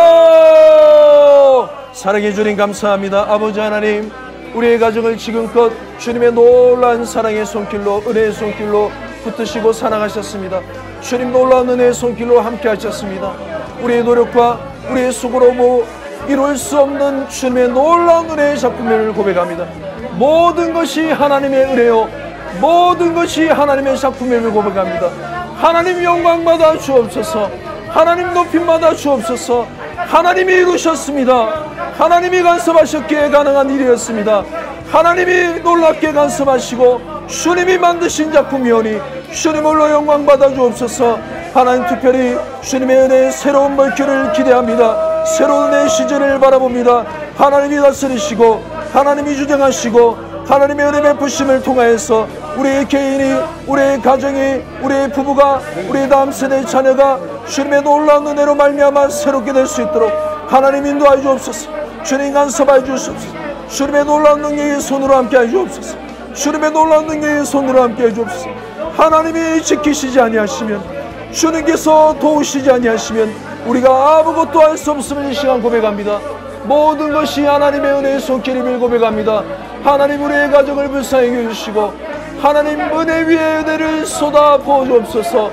사랑해 주님 감사합니다. 아버지 하나님 우리의 가정을 지금껏 주님의 놀라운 사랑의 손길로 은혜의 손길로 붙드시고 사랑하셨습니다. 주님 놀라운 은혜의 손길로 함께 하셨습니다. 우리의 노력과 우리의 수고로 이룰 수 없는 주님의 놀라운 은혜의 작품을 고백합니다. 모든 것이 하나님의 은혜요 모든 것이 하나님의 작품임을 고백합니다. 하나님 영광받아 주옵소서. 하나님 높임받아 주옵소서. 하나님이 이루셨습니다. 하나님이 간섭하셨기에 가능한 일이었습니다. 하나님이 놀랍게 간섭하시고 주님이 만드신 작품이오니 주님을로 영광받아 주옵소서. 하나님 특별히 주님의 은혜의 새로운 물결을 기대합니다. 새로운 은혜의 시즌을 바라봅니다. 하나님이 다스리시고 하나님이 주장하시고 하나님의 은혜 베푸심을 통하여서 우리의 개인이, 우리의 가정이, 우리의 부부가, 우리의 다음 세대의 자녀가 주님의 놀라운 은혜로 말미암아 새롭게 될 수 있도록 하나님 인도하여 주옵소서. 주님 간섭하여 주옵소서. 주님의 놀라운 능력의 손으로 함께하여 주옵소서. 주님의 놀라운 능력의 손으로 함께하여 주옵소서. 하나님이 지키시지 아니하시면, 주님께서 도우시지 아니하시면 우리가 아무것도 할 수 없음을 이 시간 고백합니다. 모든 것이 하나님의 은혜의 손길임을 고백합니다. 하나님 우리의 가정을 불쌍히 여겨주시고 하나님 은혜 위에 은혜를 쏟아 부어주옵소서.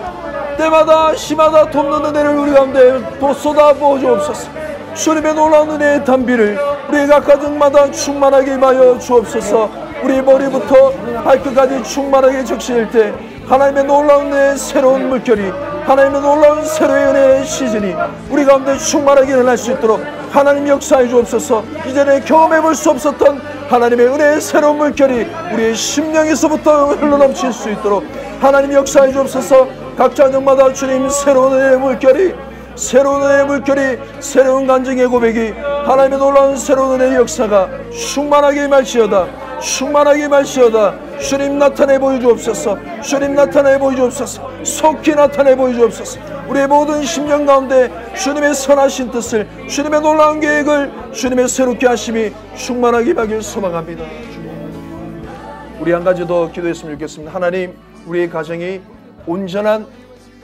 때마다 시마다 돕는 은혜를 우리 가운데 쏟아 부어주옵소서. 주님의 놀라운 은혜의 단비를 우리의 각 가정마다 충만하게 임하여 주옵소서. 우리 머리부터 발끝까지 충만하게 적시될 때 하나님의 놀라운 은혜의 새로운 물결이, 하나님의 놀라운 새로운 은혜의 시즌이 우리 가운데 충만하게 일어날 수 있도록 하나님 역사해 주옵소서. 이전에 경험해 볼 수 없었던 하나님의 은혜의 새로운 물결이 우리의 심령에서부터 흘러넘칠 수 있도록 하나님 역사해 주옵소서. 각 자녀마다 주님 새로운 은혜의 물결이, 새로운 은혜의 물결이, 새로운 간증의 고백이, 하나님의 놀라운 새로운 은혜의 역사가 충만하게 임할지어다. 충만하게 임할지어다. 주님 나타내 보여주옵소서. 주님 나타내 보여주옵소서. 속히 나타내 보여주옵소서. 우리의 모든 심령 가운데 주님의 선하신 뜻을, 주님의 놀라운 계획을, 주님의 새롭게 하심이 충만하게 임하길 소망합니다. 우리 한 가지 더 기도했으면 좋겠습니다. 하나님, 우리의 가정이 온전한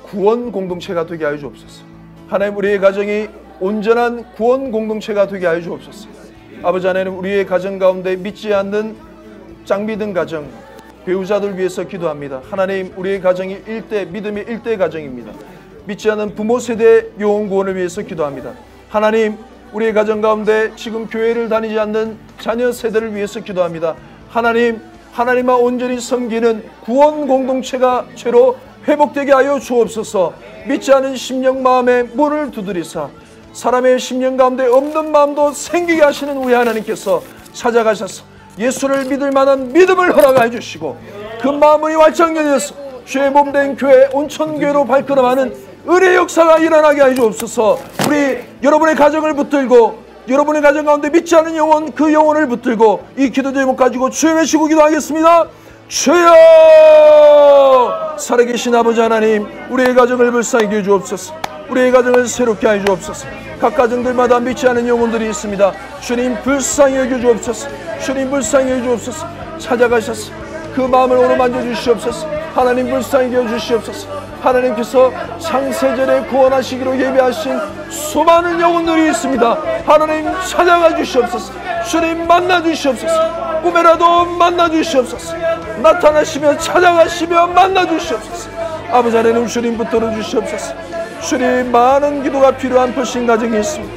구원 공동체가 되게 하여 주옵소서. 하나님, 우리의 가정이 온전한 구원 공동체가 되게 하여 주옵소서. 아버지 하나님, 우리의 가정 가운데 믿지 않는 짝믿은 가정, 배우자들 위해서 기도합니다. 하나님, 우리의 가정이 믿음의 일대 가정입니다. 믿지 않는 부모 세대의 영혼 구원을 위해서 기도합니다. 하나님, 우리의 가정 가운데 지금 교회를 다니지 않는 자녀 세대를 위해서 기도합니다. 하나님만 온전히 섬기는 구원 공동체가 죄로 회복되게 하여 주옵소서. 믿지 않은 심령 마음에 문을 두드리사 사람의 심령 가운데 없는 마음도 생기게 하시는 우리 하나님께서 찾아가셔서 예수를 믿을 만한 믿음을 허락해 주시고 그 마음이 활짝 열려서 주의 몸된 교회 온천교회로 발걸음하는 은혜 역사가 일어나게 하여 주옵소서. 우리 여러분의 가정을 붙들고 여러분의 가정 가운데 믿지 않은 영혼, 그 영혼을 붙들고 이 기도 제목 가지고 주여 외치고 기도하겠습니다. 주여! 살아계신 아버지 하나님, 우리의 가정을 불쌍히 여겨 주옵소서. 우리의 가정을 새롭게 하여 주옵소서. 각 가정들마다 믿지 않은 영혼들이 있습니다. 주님 불쌍히 여겨 주옵소서. 주님 불쌍히 여겨 주옵소서. 찾아가셔서 그 마음을 오로만져 주시옵소서. 하나님 불쌍히 여겨 주시옵소서. 하나님께서 창세전에 구원하시기로 예배하신 수많은 영혼들이 있습니다. 하나님 찾아가 주시옵소서. 주님 만나 주시옵소서. 꿈에라도 만나 주시옵소서. 나타나시며 찾아가시며 만나 주시옵소서. 아버지 하나님, 주님 붙들어 주시옵소서. 주님, 많은 기도가 필요한 불신 가정이 있습니다.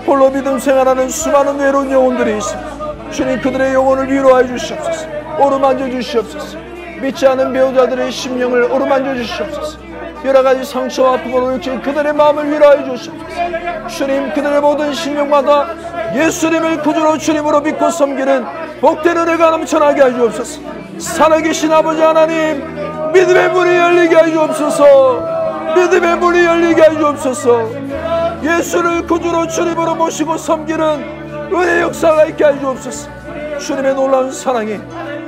홀로 믿음 생활하는 수많은 외로운 영혼들이 있습니다. 주님, 그들의 영혼을 위로하여 주시옵소서. 어루만져 주시옵소서. 믿지 않은 배우자들의 심령을 어루만져 주시옵소서. 여러 가지 상처와 아픔으로 육체 그들의 마음을 위로하여 주시옵소서. 주님, 그들의 모든 심령마다 예수님을 구주로 주님으로 믿고 섬기는 복된 은혜가 넘쳐나게 하여 주옵소서. 살아계신 아버지 하나님, 믿음의 문이 열리게 하여 주옵소서. 믿음의 문이 열리게 하여 주옵소서. 예수를 구주로 주님으로 모시고 섬기는 은혜 역사가 있게 하여 주옵소서. 주님의 놀라운 사랑이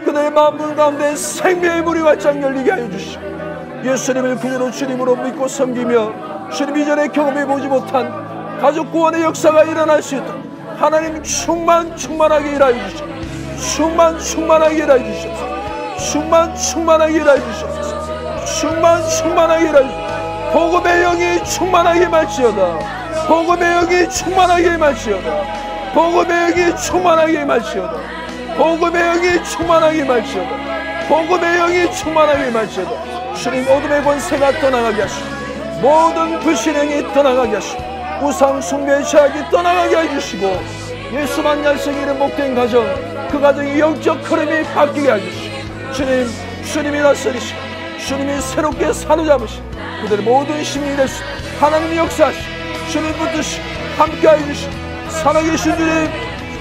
그들의 마음 가운데 생명의 문이 활짝 열리게 하여 주시고 예수님을 구주로 주님으로 믿고 섬기며 주님 이전에 경험해보지 못한 가족 구원의 역사가 일어날 수 있도록 하나님 충만하게 일하여 주시고 충만하게 일하여 주시옵소서. 충만하게 일하여 주시옵소서. 충만하게 일하여 주시옵소서. 복음의 영이 충만하게 말지어다. 복음의 영이 충만하게 말지어다. 복음의 영이 충만하게 말지어다. 복음의 영이 충만하게 말지어다. 복음의 영이 충만하게 말지어다. 주님, 어둠의 권세가 떠나가게 하시고 모든 불신행이 떠나가게 하시고 우상 숭배의 죄악이 떠나가게 해주시고 예수만 약속이 이른 복된 가정, 그 가정의 영적 흐름이 바뀌게 해주시고 주님, 주님이 다스리시고 주님이 새롭게 사로잡으시고 그들의 모든 시민이 될 수 하나님이 역사하시고 주님 붙드시고 함께하여 주시고 살아계신 주님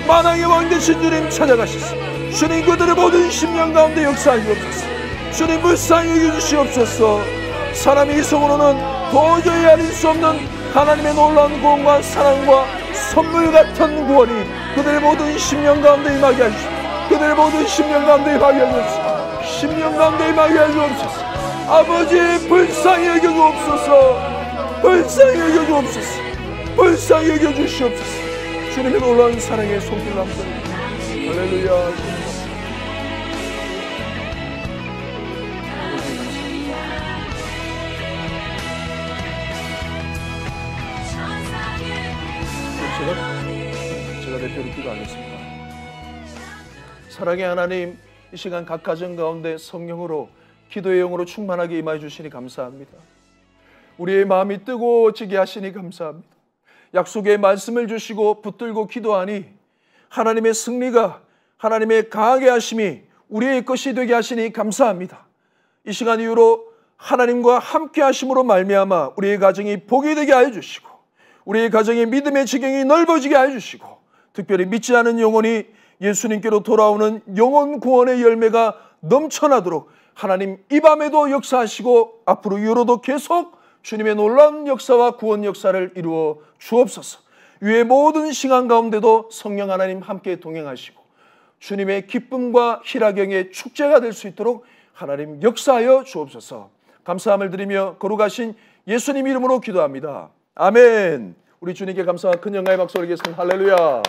만왕의 왕 되신 주님 찾아가시소. 주님 그들의 모든 심령 가운데 역사하시옵소서. 주님 불쌍히 여겨주시옵소서. 사람이 이성으로는 도저히 알릴 수 없는 하나님의 놀라운 구원과 사랑과 선물 같은 구원이 그들의 모든 심령 가운데 임하게 하시고 그들의 모든 심령 가운데 임하게 하시옵소서. 심령 가운데 임하게 하시옵소서. 아버지 불쌍히 여겨주옵소서. 불쌍히 여겨주옵소서. 불쌍히 여겨주시옵소서. 주님의 놀라운 사랑의 손길 남깁니다. 할렐루야. 제가 대표로 기도하겠습니다. 사랑의 하나님, 이 시간 각 가정 가운데 성령으로 기도의 영으로 충만하게 임하여 주시니 감사합니다. 우리의 마음이 뜨거워지게 하시니 감사합니다. 약속의 말씀을 주시고 붙들고 기도하니 하나님의 승리가 하나님의 강하게 하심이 우리의 것이 되게 하시니 감사합니다. 이 시간 이후로 하나님과 함께 하심으로 말미암아 우리의 가정이 복이 되게 하여 주시고 우리의 가정의 믿음의 지경이 넓어지게 하여 주시고 특별히 믿지 않은 영혼이 예수님께로 돌아오는 영혼 구원의 열매가 넘쳐나도록 하나님 이 밤에도 역사하시고 앞으로 이후로도 계속 주님의 놀라운 역사와 구원 역사를 이루어 주옵소서. 위의 모든 시간 가운데도 성령 하나님 함께 동행하시고 주님의 기쁨과 희락영의 축제가 될 수 있도록 하나님 역사하여 주옵소서. 감사함을 드리며 거룩하신 예수님 이름으로 기도합니다. 아멘. 우리 주님께 감사와 큰 영광의 박수 올리겠습니다. 할렐루야.